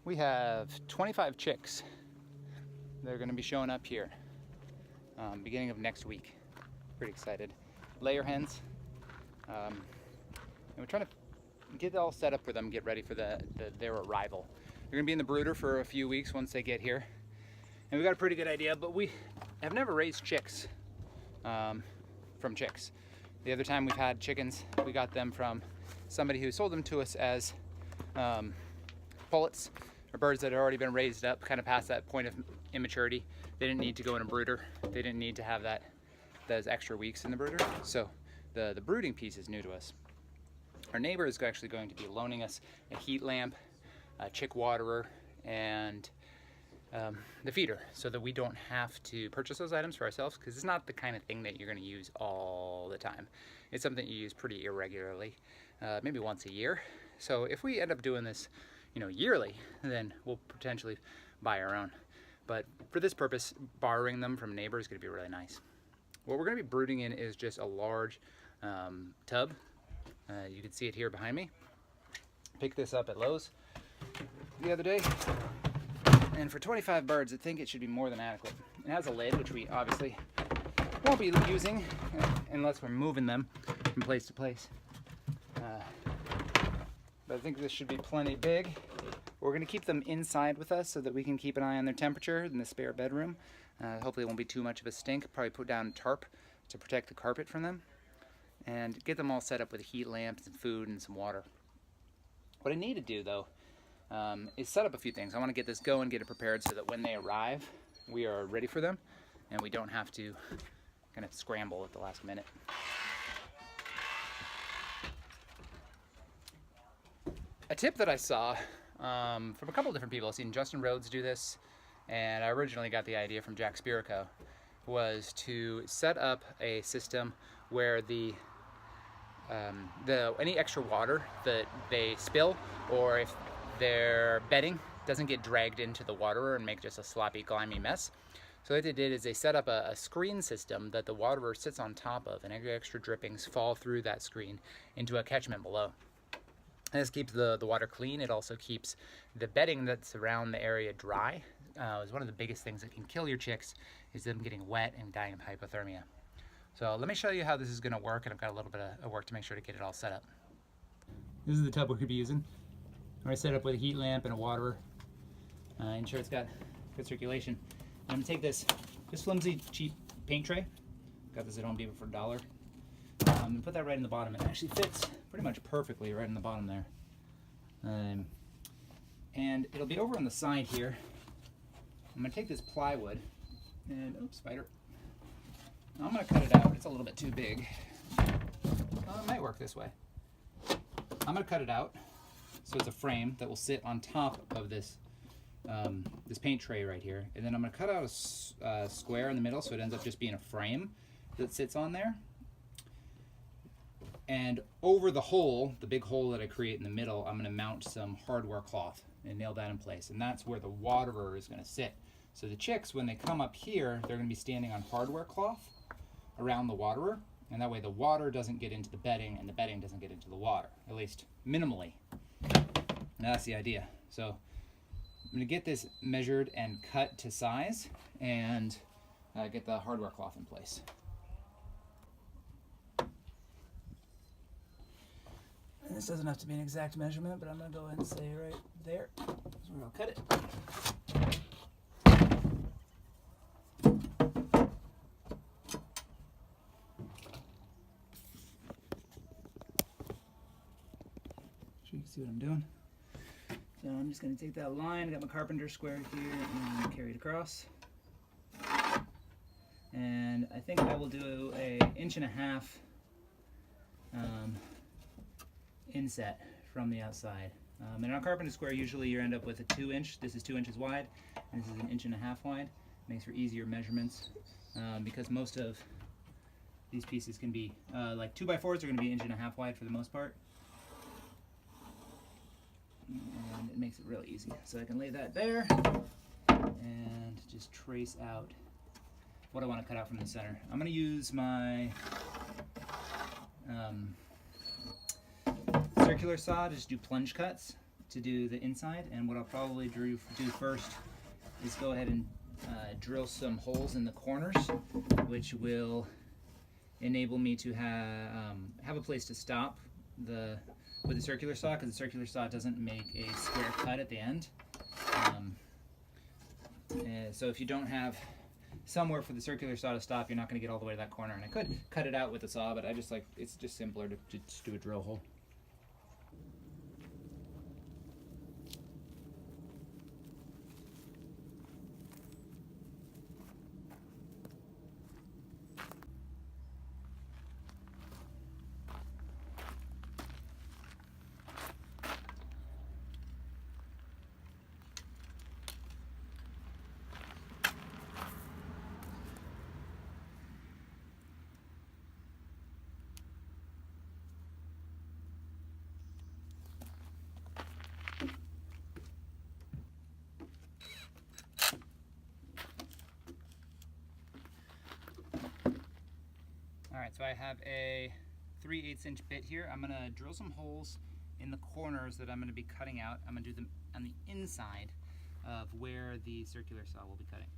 We have 25 chicks. They're going to be showing up here beginning of next week. Pretty excited. Layer hens. And we're trying to get it all set up for them, get ready for their arrival. They're going to be in the brooder for a few weeks once they get here. And we got a pretty good idea, but we have never raised chicks from chicks. The other time we've had chickens, we got them from somebody who sold them to us as pullets, or birds that had already been raised up, kind of past that point of immaturity. They didn't need to go in a brooder. They didn't need to have those extra weeks in the brooder. So the brooding piece is new to us. Our neighbor is actually going to be loaning us a heat lamp, a chick waterer, and the feeder, so that we don't have to purchase those items for ourselves, because it's not the kind of thing that you're going to use all the time. It's something you use pretty irregularly, maybe once a year. So if we end up doing this, yearly, then we'll potentially buy our own. But for this purpose, borrowing them from neighbors is going to be really nice. What we're going to be brooding in is just a large tub. You can see it here behind me. Picked this up at Lowe's the other day. And for 25 birds, I think it should be more than adequate. It has a lid, which we obviously won't be using unless we're moving them from place to place. But I think this should be plenty big. We're going to keep them inside with us so that we can keep an eye on their temperature in the spare bedroom. Hopefully it won't be too much of a stink. Probably put down a tarp to protect the carpet from them. And get them all set up with a heat lamp, some food, and some water. What I need to do, though, is set up a few things. I want to get this going, get it prepared so that when they arrive, we are ready for them and we don't have to kind of scramble at the last minute. A tip that I saw from a couple different people, I've seen Justin Rhodes do this, and I originally got the idea from Jack Sperico, was to set up a system where any extra water that they spill, or if their bedding doesn't get dragged into the waterer and make just a sloppy, grimy mess. So what they did is they set up a screen system that the waterer sits on top of, and any extra drippings fall through that screen into a catchment below. And this keeps the water clean. It also keeps the bedding that's around the area dry. Is one of the biggest things that can kill your chicks, is them getting wet and dying of hypothermia. So let me show you how this is going to work, and I've got a little bit of work to make sure to get it all set up. This is the tub we're going to be using. I set up with a heat lamp and a waterer. Ensure it's got good circulation. I'm going to take this flimsy, cheap paint tray. Got this at Home Depot for $1. And put that right in the bottom. It actually fits pretty much perfectly right in the bottom there. And it'll be over on the side here. I'm going to take this plywood and, oops, spider. I'm going to cut it out. It's a little bit too big. It might work this way. I'm going to cut it out so it's a frame that will sit on top of this this paint tray right here. And then I'm going to cut out a square in the middle so it ends up just being a frame that sits on there. And over the hole, the big hole that I create in the middle, I'm going to mount some hardware cloth and nail that in place. And that's where the waterer is going to sit. So the chicks, when they come up here, they're going to be standing on hardware cloth around the waterer. And that way the water doesn't get into the bedding and the bedding doesn't get into the water, at least minimally. And that's the idea. So I'm going to get this measured and cut to size and get the hardware cloth in place. And this doesn't have to be an exact measurement, but I'm going to go ahead and say right there. So we're going to cut it. You can see what I'm doing. So I'm just going to take that line, I got my carpenter square here, and carry it across. And I think I will do a 1.5 inch inset from the outside. And on a carpenter square, usually you end up with a 2 inch. This is 2 inches wide, and this is 1.5 inches wide. Makes for easier measurements because most of these pieces can be like 2x4s are going to be 1.5 inches wide for the most part. And it makes it really easy. So I can lay that there and just trace out what I want to cut out from the center. I'm going to use my circular saw to just do plunge cuts to do the inside, and what I'll probably do first is go ahead and drill some holes in the corners, which will enable me to have a place to stop with the circular saw, because the circular saw doesn't make a square cut at the end. So if you don't have somewhere for the circular saw to stop, you're not going to get all the way to that corner. And I could cut it out with the saw, but it's just simpler to just do a drill hole. Alright, so I have a 3/8 inch bit here. I'm going to drill some holes in the corners that I'm going to be cutting out. I'm going to do them on the inside of where the circular saw will be cutting.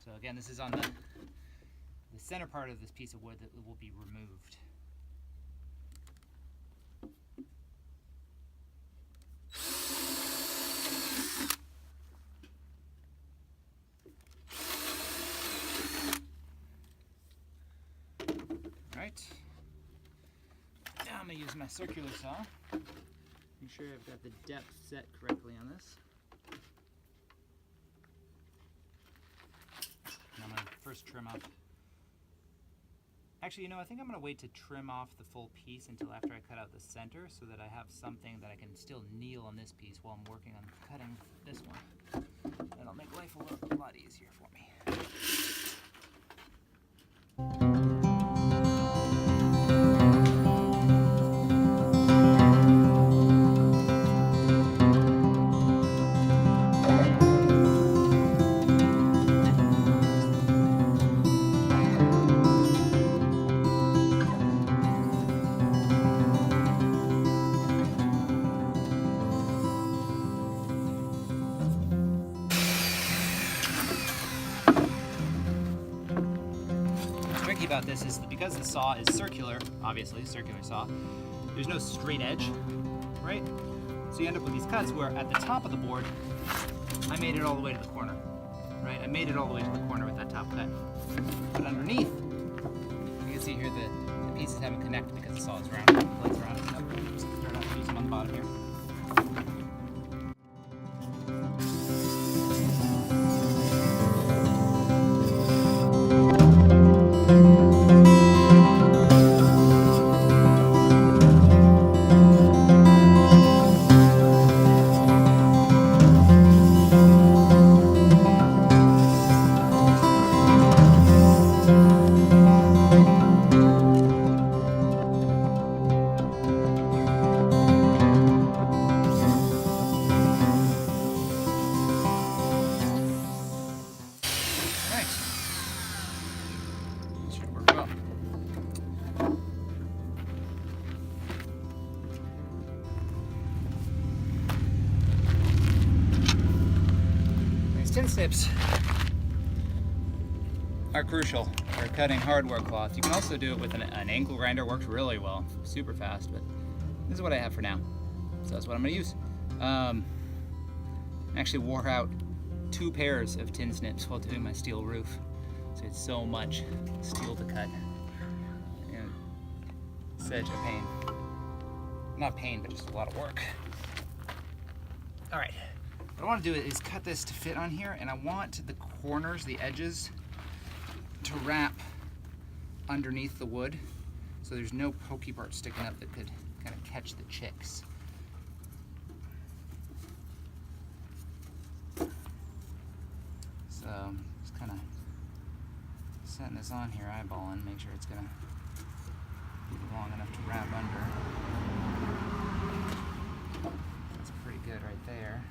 So again, this is on the center part of this piece of wood that will be removed. Now I'm going to use my circular saw. Make sure I've got the depth set correctly on this. And I'm going to first trim off. Actually, I think I'm going to wait to trim off the full piece until after I cut out the center, so that I have something that I can still kneel on this piece while I'm working on cutting this one. That'll make life a lot easier for me. About this is that because the saw is circular, obviously circular saw, there's no straight edge, right? So you end up with these cuts where at the top of the board, I made it all the way to the corner, right? I made it all the way to the corner with that top cut. But underneath, you can see here that the pieces haven't connected because the saw is round, the blade's round. So just start out using them on the bottom here. Tin snips are crucial for cutting hardware cloth. You can also do it with an angle grinder, works really well, super fast, but this is what I have for now. So that's what I'm gonna use. I actually wore out 2 pairs of tin snips while doing my steel roof. So it's so much steel to cut. And such a pain. Not pain, but just a lot of work. All right. What I want to do is cut this to fit on here, and I want the corners, the edges, to wrap underneath the wood, so there's no pokey part sticking up that could kind of catch the chicks. So just kind of setting this on here, eyeballing, make sure it's gonna be long enough to wrap under. That's pretty good right there.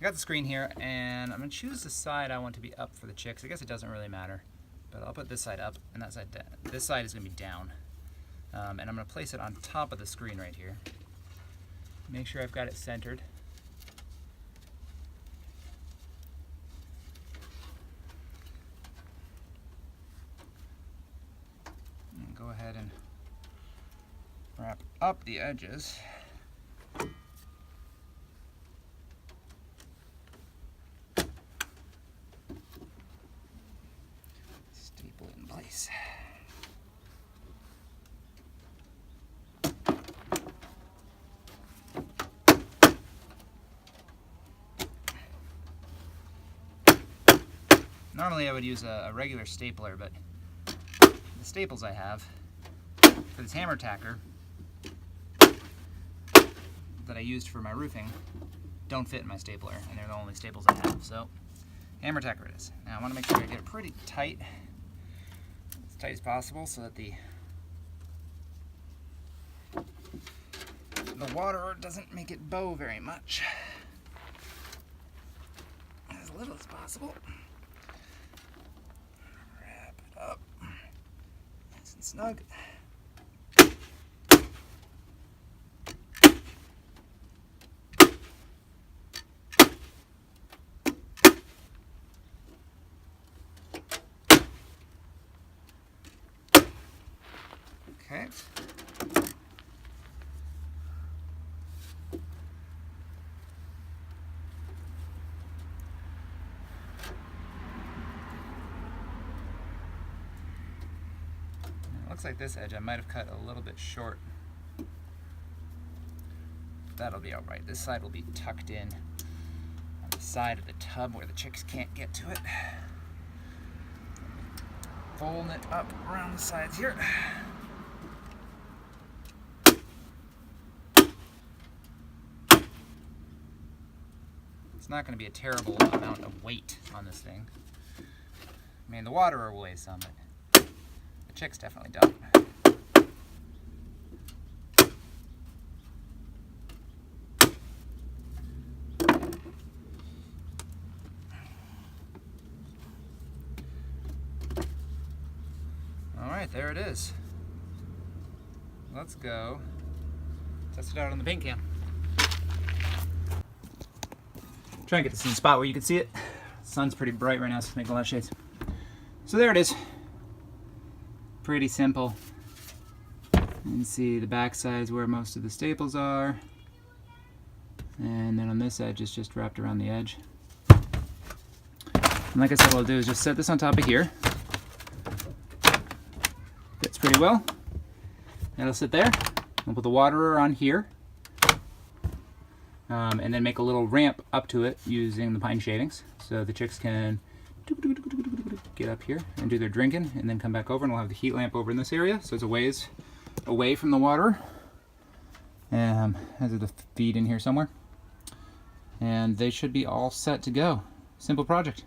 got the screen here, and I'm gonna choose the side I want to be up for the chicks. I guess it doesn't really matter, but I'll put this side up and that side down. This side is gonna be down. And I'm gonna place it on top of the screen right here. Make sure I've got it centered. And go ahead and wrap up the edges. Staple it in place. Normally I would use a regular stapler, but the staples I have for this hammer tacker that I used for my roofing don't fit in my stapler, and they're the only staples I have, so hammer tacker it is. Now I want to make sure I get it pretty tight, as tight as possible, so that the water doesn't make it bow very much. As little as possible. Wrap it up nice and snug. Okay. It looks like this edge I might have cut a little bit short. That'll be alright. This side will be tucked in on the side of the tub where the chicks can't get to it. Folding it up around the sides here. It's not going to be a terrible amount of weight on this thing. I mean, the water will weigh some, but the chicks definitely don't. Alright, there it is. Let's go test it out on the paint can. Try and get this in a spot where you can see it. The sun's pretty bright right now, so it's making a lot of shades. So there it is. Pretty simple. You can see the back side is where most of the staples are. And then on this edge, it's just wrapped around the edge. And like I said, what I'll do is just set this on top of here. Fits pretty well. That'll sit there. I'll put the waterer on here. And then make a little ramp up to it using the pine shavings, so the chicks can get up here and do their drinking, and then come back over, and we'll have the heat lamp over in this area, so it's a ways away from the water. Has the feed in here somewhere, and they should be all set to go. Simple project.